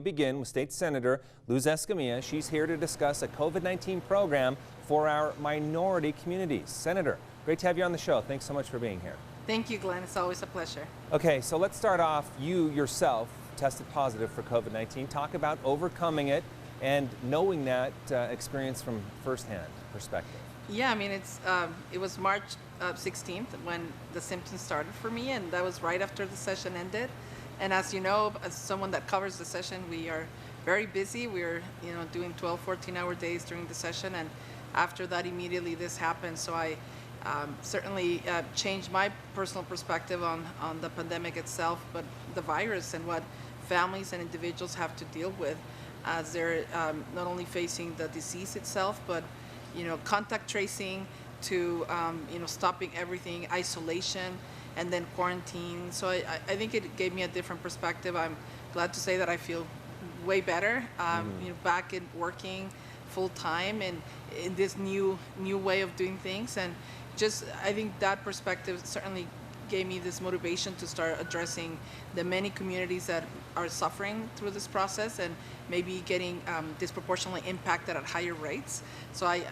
Begin with State Senator Luz Escamilla. She's here to discuss a COVID-19 program for our minority communities. Senator, great to have you on the show. Thanks so much for being here. Thank you, Glenn. It's always a pleasure. Okay, so let's start off. You yourself tested positive for COVID-19. Talk about overcoming it and knowing that experience from firsthand perspective. Yeah, I mean, it was March 16th when the symptoms started for me, and that was right after the session ended. And as you know, as someone that covers the session, we are very busy. We're doing 12, 14-hour days during the session, and after that, immediately this happened. So I certainly changed my personal perspective on the pandemic itself, but the virus and what families and individuals have to deal with as they're not only facing the disease itself, but contact tracing to stopping everything, isolation, and then quarantine. So I think it gave me a different perspective. I'm glad to say that I feel way better, back in working full time and in this new way of doing things. And just, I think that perspective certainly gave me this motivation to start addressing the many communities that are suffering through this process and maybe getting disproportionately impacted at higher rates. So I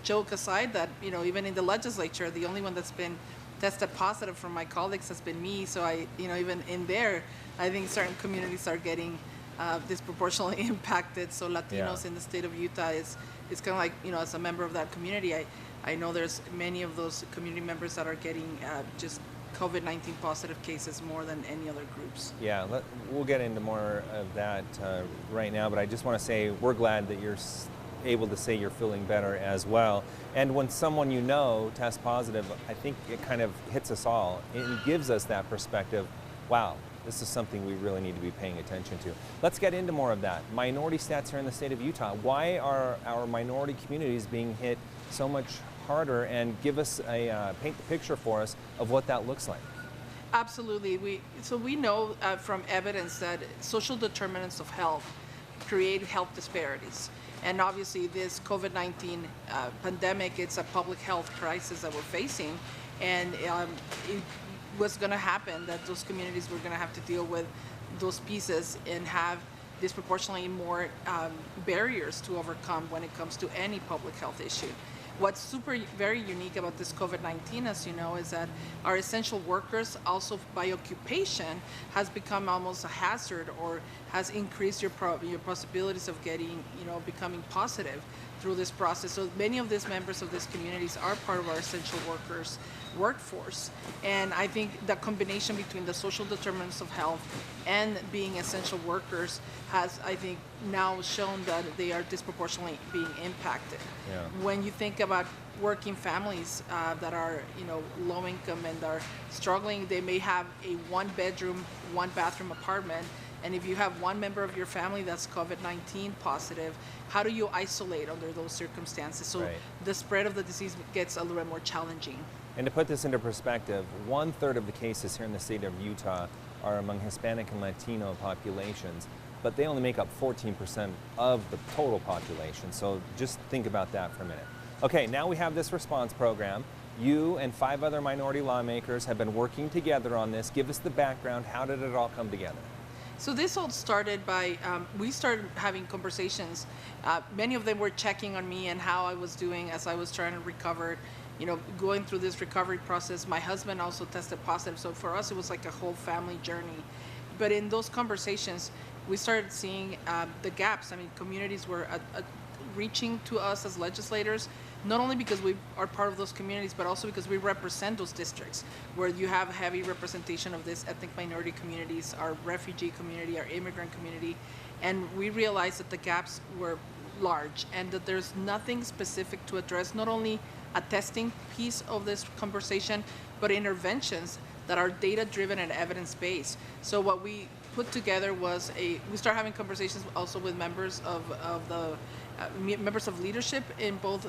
joke aside that, even in the legislature, the only one that's been tested positive from my colleagues has been me. So even in there, I think certain communities are getting disproportionately impacted. So Latinos in the state of Utah is kind of like, as a member of that community, I know there's many of those community members that are getting just COVID-19 positive cases more than any other groups. Yeah, we'll get into more of that right now, but I just want to say we're glad that you're able to say you're feeling better as well. And when someone tests positive, I think it kind of hits us all. It gives us that perspective, wow, this is something we really need to be paying attention to. Let's get into more of that. Minority stats here in the state of Utah. Why are our minority communities being hit so much harder, and give us paint the picture for us of what that looks like? Absolutely. We know from evidence that social determinants of health create health disparities. And obviously this COVID-19 pandemic, it's a public health crisis that we're facing. And it was going to happen that those communities were going to have to deal with those pieces and have disproportionately more barriers to overcome when it comes to any public health issue. What's very unique about this COVID-19, as you know, is that our essential workers, also by occupation, has become almost a hazard or has increased your possibilities of becoming positive through this process. So many of these members of these communities are part of our essential workers workforce. And I think the combination between the social determinants of health and being essential workers has, I think, now shown that they are disproportionately being impacted. Yeah. When you think about working families that are low income and are struggling, they may have a 1-bedroom, 1-bathroom apartment. And if you have one member of your family that's COVID-19 positive, how do you isolate under those circumstances? So the spread of the disease gets a little bit more challenging. And to put this into perspective, 1/3 of the cases here in the state of Utah are among Hispanic and Latino populations, but they only make up 14% of the total population. So just think about that for a minute. Okay, now we have this response program. You and 5 other minority lawmakers have been working together on this. Give us the background. How did it all come together? So this all started by, we started having conversations. Many of them were checking on me and how I was doing as I was trying to recover, going through this recovery process. My husband also tested positive. So for us, it was like a whole family journey. But in those conversations, we started seeing the gaps. I mean, communities were reaching to us as legislators, not only because we are part of those communities, but also because we represent those districts where you have heavy representation of these ethnic minority communities, our refugee community, our immigrant community. And we realized that the gaps were large and that there's nothing specific to address, not only a testing piece of this conversation, but interventions that are data-driven and evidence-based. So what we put together was we start having conversations also with members of members of leadership in both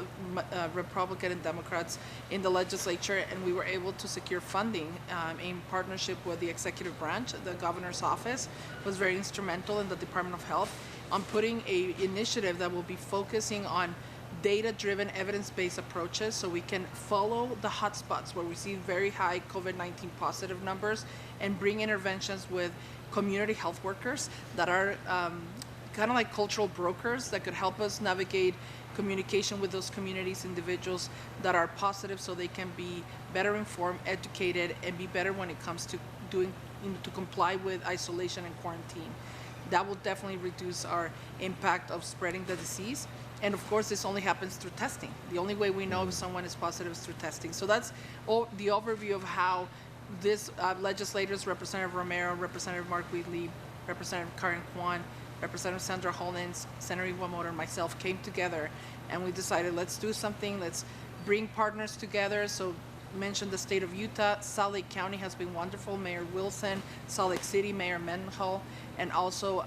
Republican and Democrats in the legislature, and we were able to secure funding in partnership with the executive branch. The governor's office was very instrumental in the Department of Health on putting an initiative that will be focusing on data-driven, evidence-based approaches so we can follow the hotspots where we see very high COVID-19 positive numbers and bring interventions with community health workers that are kind of like cultural brokers that could help us navigate communication with those communities, individuals that are positive so they can be better informed, educated, and be better when it comes to doing, to comply with isolation and quarantine. That will definitely reduce our impact of spreading the disease. And of course, this only happens through testing. The only way we know if someone is positive is through testing. So that's the overview of how this legislators, Representative Romero, Representative Mark Wheatley, Representative Karen Kwan, Representative Sandra Hollins, Senator Iwamoto, and myself came together and we decided, let's do something, let's bring partners together. So mentioned the state of Utah, Salt Lake County has been wonderful, Mayor Wilson, Salt Lake City, Mayor Mendenhall, and also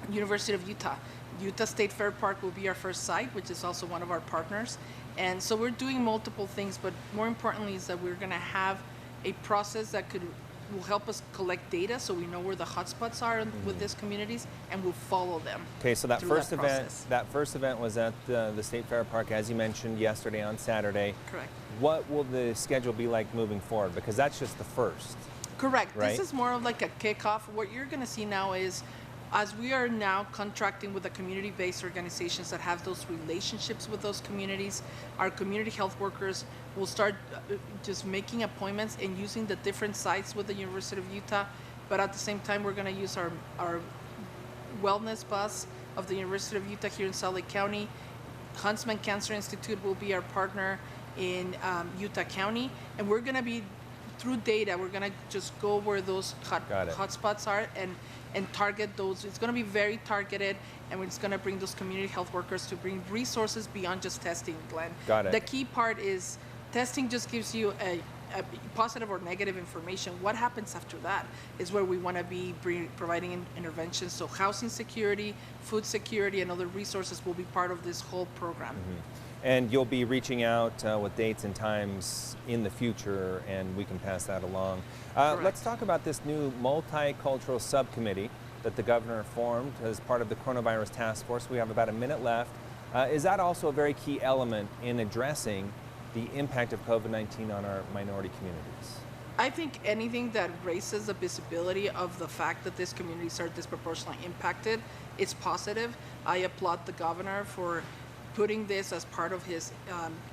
University of Utah. Utah State Fair Park will be our first site, which is also one of our partners. And so we're doing multiple things, but more importantly is that we're gonna have a process that will help us collect data so we know where the hotspots are with these communities and we'll follow them. Okay, so that first event was at the State Fair Park, as you mentioned, yesterday on Saturday. Correct. What will the schedule be like moving forward? Because that's just the first. Correct. Right? This is more of like a kickoff. What you're going to see now is, as we are now contracting with the community-based organizations that have those relationships with those communities, our community health workers will start just making appointments and using the different sites with the University of Utah. But at the same time, we're going to use our wellness bus of the University of Utah here in Salt Lake County. Huntsman Cancer Institute will be our partner in Utah County, and we're going to be, through data, we're going to just go where those hotspots are and target those. It's going to be very targeted, and it's going to bring those community health workers to bring resources beyond just testing, Glenn. Got it. The key part is testing just gives you a positive or negative information. What happens after that is where we want to be providing interventions. So housing security, food security, and other resources will be part of this whole program. And you'll be reaching out with dates and times in the future, and we can pass that along. Let's talk about this new multicultural subcommittee that the governor formed as part of the coronavirus task force. We have about a minute left. Is that also a very key element in addressing the impact of COVID-19 on our minority communities? I think anything that raises the visibility of the fact that these communities are disproportionately impacted is positive. I applaud the governor for putting this as part of his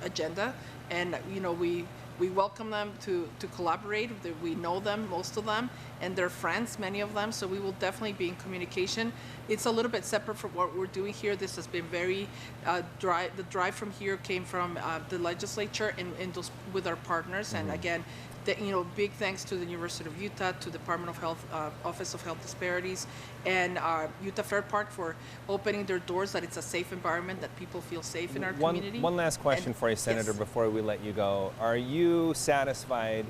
agenda, and we welcome them to collaborate. We know them, most of them, and they're friends, many of them, so we will definitely be in communication. It's a little bit separate from what we're doing here. This has been very dry. The drive from here came from the legislature and those with our partners, and again, big thanks to the University of Utah, to the Department of Health, Office of Health Disparities, and Utah Fair Park for opening their doors, that it's a safe environment, that people feel safe in our community. One last question for you, Senator, before we let you go. Are you satisfied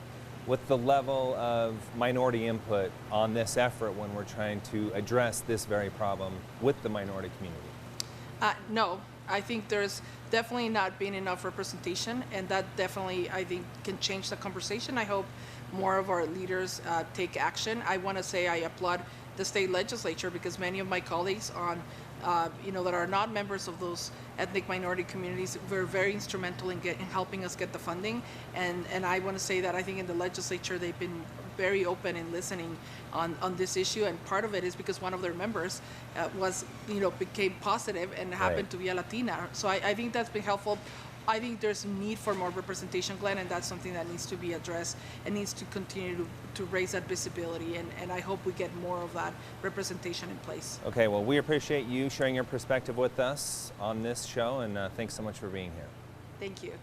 with the level of minority input on this effort when we're trying to address this very problem with the minority community? No. I think there's definitely not been enough representation, and that definitely, I think, can change the conversation. I hope more of our leaders take action. I want to say I applaud the state legislature, because many of my colleagues on, that are not members of those ethnic minority communities were very instrumental in helping us get the funding. And I want to say that I think in the legislature they've been very open in listening on this issue, and part of it is because one of their members became positive and happened to be a Latina. So I think that's been helpful. I think there's a need for more representation, Glenn, and that's something that needs to be addressed and needs to continue to raise that visibility, and I hope we get more of that representation in place. Okay, well, we appreciate you sharing your perspective with us on this show, and thanks so much for being here. Thank you.